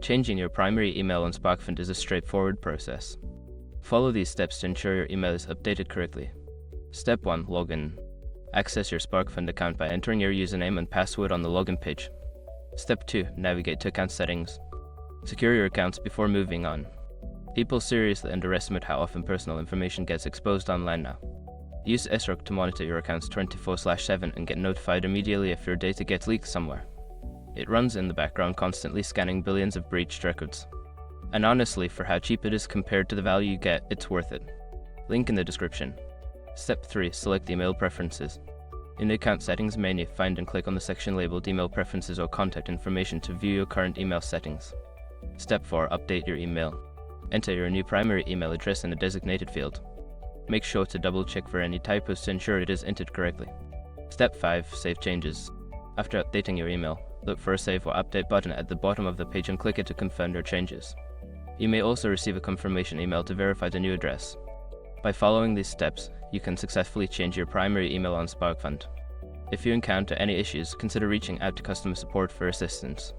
Changing your primary email on Sparkfund is a straightforward process. Follow these steps to ensure your email is updated correctly. Step 1. Login. Access your Sparkfund account by entering your username and password on the login page. Step 2. Navigate to account settings. Secure your accounts before moving on. People seriously underestimate how often personal information gets exposed online now. Use SROC to monitor your accounts 24/7 and get notified immediately if your data gets leaked somewhere. It runs in the background, constantly scanning billions of breached records. And honestly, for how cheap it is compared to the value you get, it's worth it. Link in the description. Step 3. Select email preferences. In the account settings menu, find and click on the section labeled email preferences or contact information to view your current email settings. Step 4. Update your email. Enter your new primary email address in a designated field. Make sure to double check for any typos to ensure it is entered correctly. Step 5. Save changes. After updating your email, look for a Save or Update button at the bottom of the page and click it to confirm your changes. You may also receive a confirmation email to verify the new address. By following these steps, you can successfully change your primary email on Sparkfund. If you encounter any issues, consider reaching out to customer support for assistance.